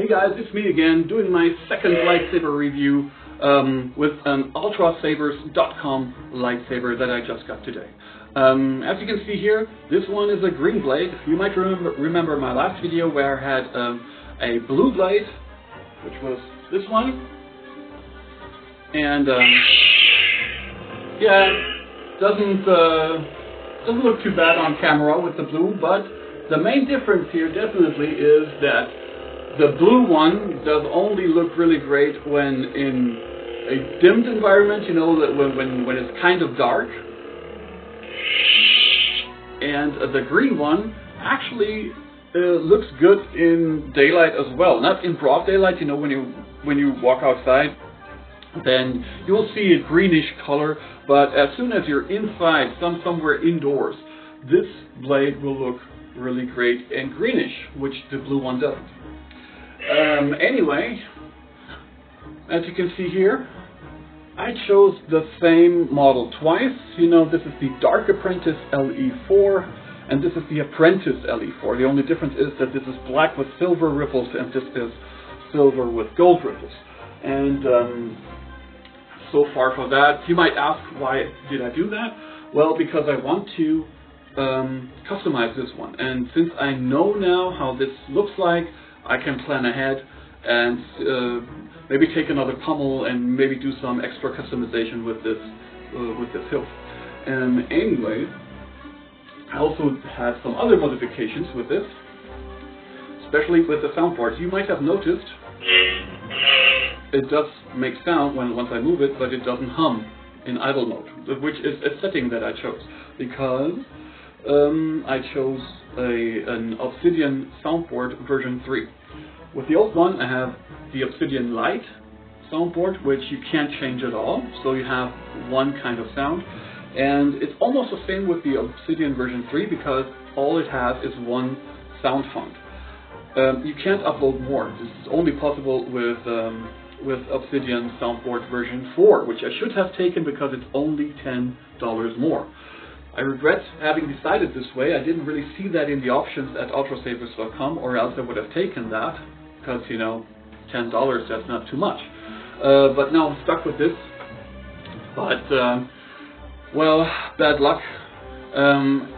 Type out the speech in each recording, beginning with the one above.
Hey guys, it's me again, doing my second lightsaber review with an Ultrasabers.com lightsaber that I just got today. As you can see here, this one is a green blade. You might remember my last video where I had a blue blade, which was this one. And yeah, it doesn't look too bad on camera with the blue, but the main difference here definitely is that the blue one does only look really great when in a dimmed environment, you know, that when it's kind of dark. And the green one actually looks good in daylight as well. Not in broad daylight, you know, when you walk outside, then you'll see a greenish color. But as soon as you're inside, somewhere indoors, this blade will look really great and greenish, which the blue one doesn't. Anyway, as you can see here, I chose the same model twice. You know, this is the Dark Apprentice LE4, and this is the Apprentice LE4. The only difference is that this is black with silver ripples, and this is silver with gold ripples. And so far for that, you might ask, why did I do that? Well, because I want to customize this one. And since I know now how this looks like, I can plan ahead and maybe take another pommel and maybe do some extra customization with this hilt. Anyway, I also had some other modifications with this, especially with the soundboard. You might have noticed it does make sound once I move it, but it doesn't hum in idle mode, which is a setting that I chose because I chose an Obsidian soundboard version 3. With the old one, I have the Obsidian Light soundboard, which you can't change at all, so you have one kind of sound. And it's almost the same with the Obsidian version 3 because all it has is one sound font. You can't upload more. This is only possible with Obsidian soundboard version 4, which I should have taken because it's only $10 more. I regret having decided this way. I didn't really see that in the options at Ultrasabers.com, or else I would have taken that, because, you know, $10, that's not too much. But now I'm stuck with this. But, well, bad luck.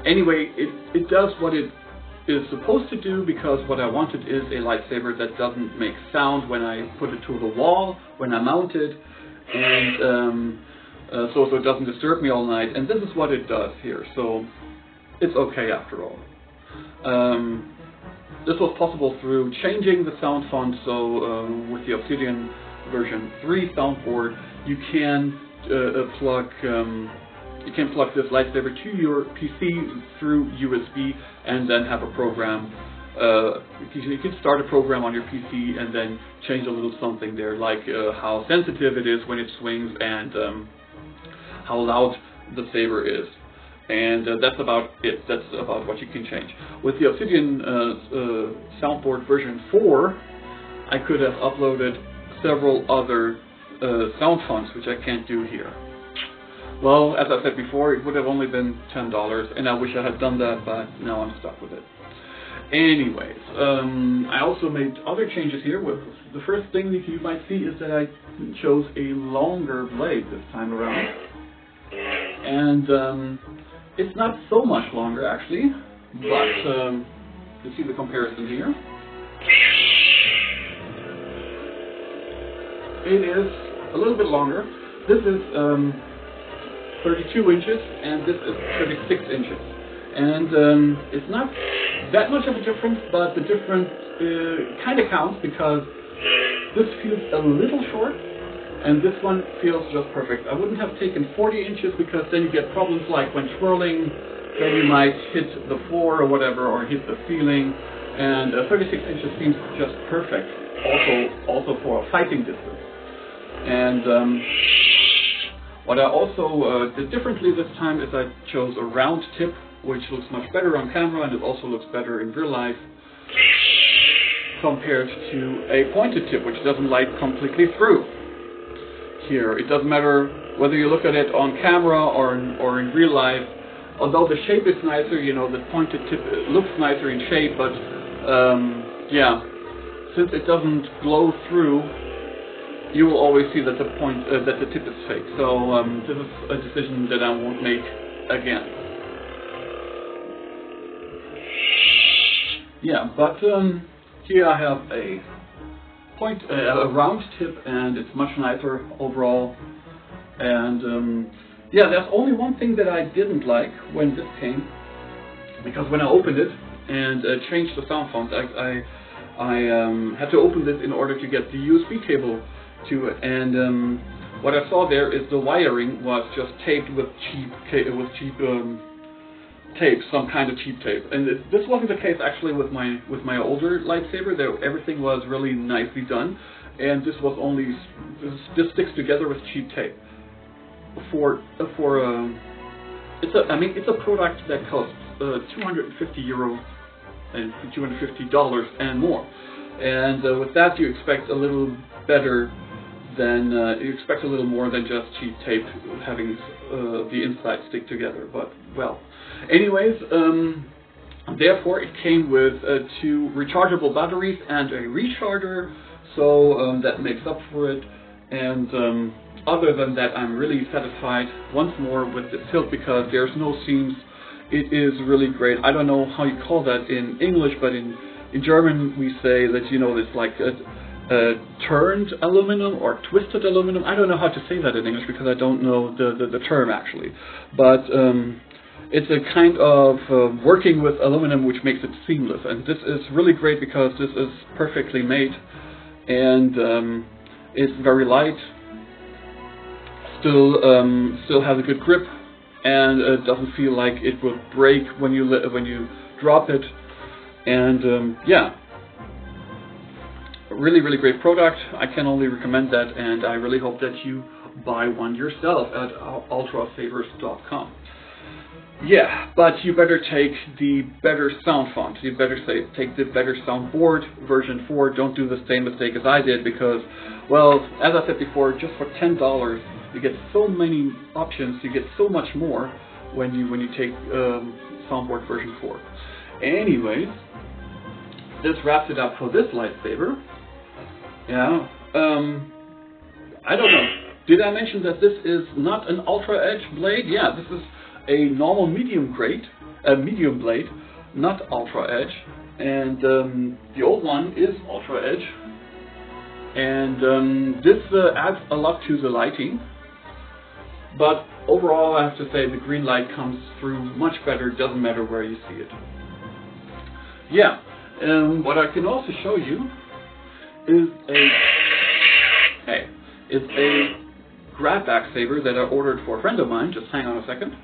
Anyway, it does what it is supposed to do, because what I wanted is a lightsaber that doesn't make sound when I put it to the wall, when I mount it, and so it doesn't disturb me all night, and this is what it does here, so it's okay after all. This was possible through changing the sound font, so with the Obsidian version 3 soundboard, you can plug this lightsaber to your PC through USB and then have a program. You can start a program on your PC and then change a little something there, like how sensitive it is when it swings and how loud the saber is, and that's about it. That's about what you can change. With the Obsidian soundboard version 4, I could have uploaded several other sound fonts, which I can't do here. Well, as I said before, it would have only been $10, and I wish I had done that, but now I'm stuck with it. Anyways, I also made other changes here. The first thing that you might see is that I chose a longer blade this time around. And it's not so much longer actually, but you see the comparison here. It is a little bit longer. This is 32 inches and this is 36 inches. And it's not that much of a difference, but the difference kind of counts because this feels a little short, and this one feels just perfect. I wouldn't have taken 40 inches because then you get problems like when twirling, then you might hit the floor or whatever, or hit the ceiling. And 36 inches seems just perfect, also for a fighting distance. And what I also did differently this time is I chose a round tip, which looks much better on camera, and it also looks better in real life, compared to a pointed tip, which doesn't light completely through. Here, it doesn't matter whether you look at it on camera or in real life. Although the shape is nicer, you know, the pointed tip looks nicer in shape, but yeah, since it doesn't glow through, you will always see that the point that the tip is fake. So this is a decision that I won't make again. Yeah, but here I have a round tip, and it's much nicer overall. And yeah, there's only one thing that I didn't like when this came, because when I opened it and changed the sound font, I had to open this in order to get the USB cable to it, and what I saw there is the wiring was just taped with cheap tape, some kind of cheap tape. And this wasn't the case actually with my older lightsaber. There, everything was really nicely done, and this was only this sticks together with cheap tape. It's a product that costs €250 and $250 and more, and with that you expect a little better than you expect a little more than just cheap tape having the inside stick together. But well, anyways, therefore it came with 2 rechargeable batteries and a recharger, so that makes up for it. And other than that, I'm really satisfied once more with this hilt because there's no seams. It is really great. I don't know how you call that in English, but in German we say that, you know, it's like a turned aluminum or twisted aluminum. I don't know how to say that in English because I don't know the term actually. But it's a kind of working with aluminum which makes it seamless. And this is really great because this is perfectly made, and it's very light. Still has a good grip, and it doesn't feel like it will break when you drop it. And yeah, really great product. I can only recommend that, and I really hope that you buy one yourself at Ultrasabers.com. Yeah, but you better take the better sound font. You better take the better soundboard version 4. Don't do the same mistake as I did, because, well, as I said before, just for $10 you get so many options. You get so much more when you take soundboard version 4. Anyways, this wraps it up for this lightsaber. Yeah, I don't know. Did I mention that this is not an Ultra Edge blade? Yeah, this is a normal medium blade, not Ultra Edge. And the old one is Ultra Edge. And this adds a lot to the lighting. But overall, I have to say the green light comes through much better. Doesn't matter where you see it. Yeah, what I can also show you is a grab-back saber that I ordered for a friend of mine. Just hang on a second.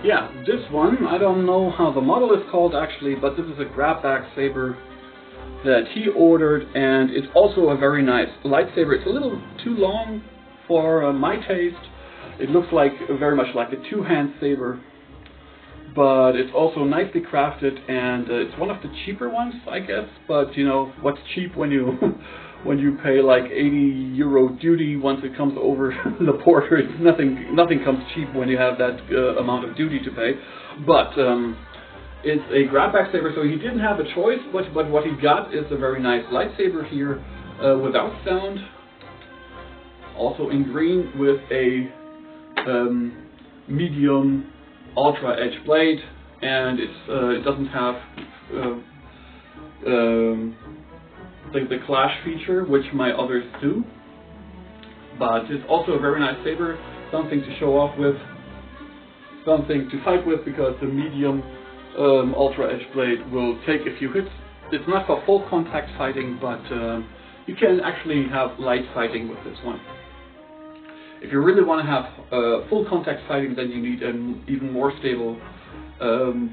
Yeah, this one, I don't know how the model is called actually, but this is a grab-back saber that he ordered, and it's also a very nice lightsaber. It's a little too long for my taste. It looks like very much like a two-hand saber, but it's also nicely crafted, and it's one of the cheaper ones, I guess. But you know, what's cheap when you when you pay like €80 duty once it comes over the border? It's nothing comes cheap when you have that amount of duty to pay. But it's a grab-back saber, so he didn't have a choice. But what he got is a very nice lightsaber here without sound, also in green with a medium Ultra Edge blade, and it doesn't have the clash feature which my others do, but it's also a very nice saber, something to show off with, something to fight with, because the medium Ultra Edge blade will take a few hits. It's not for full contact fighting, but you can actually have light fighting with this one. If you really want to have full contact fighting, then you need an even more stable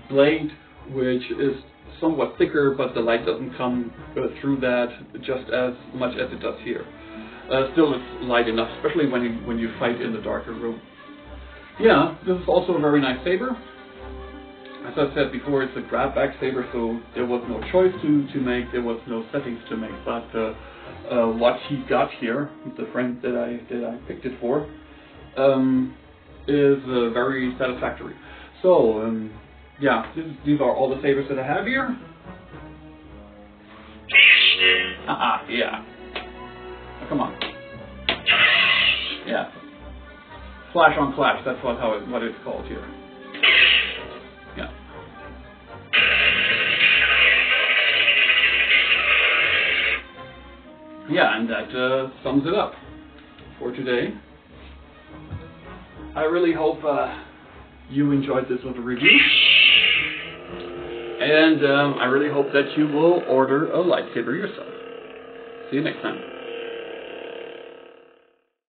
blade, which is somewhat thicker, but the light doesn't come through that just as much as it does here. Still, it's light enough, especially when you fight in the darker room. Yeah, this is also a very nice saber. As I said before, it's a grab-back saber, so there was no choice to make, there was no settings to make, but what he got here, the friend that I picked it for, is very satisfactory. So, yeah, these are all the sabers that I have here. Yeah. Oh, come on. Yeah. Flash on flash, that's what it's called here. Yeah. Yeah, and that sums it up for today. I really hope you enjoyed this little review. And I really hope that you will order a lightsaber yourself. See you next time.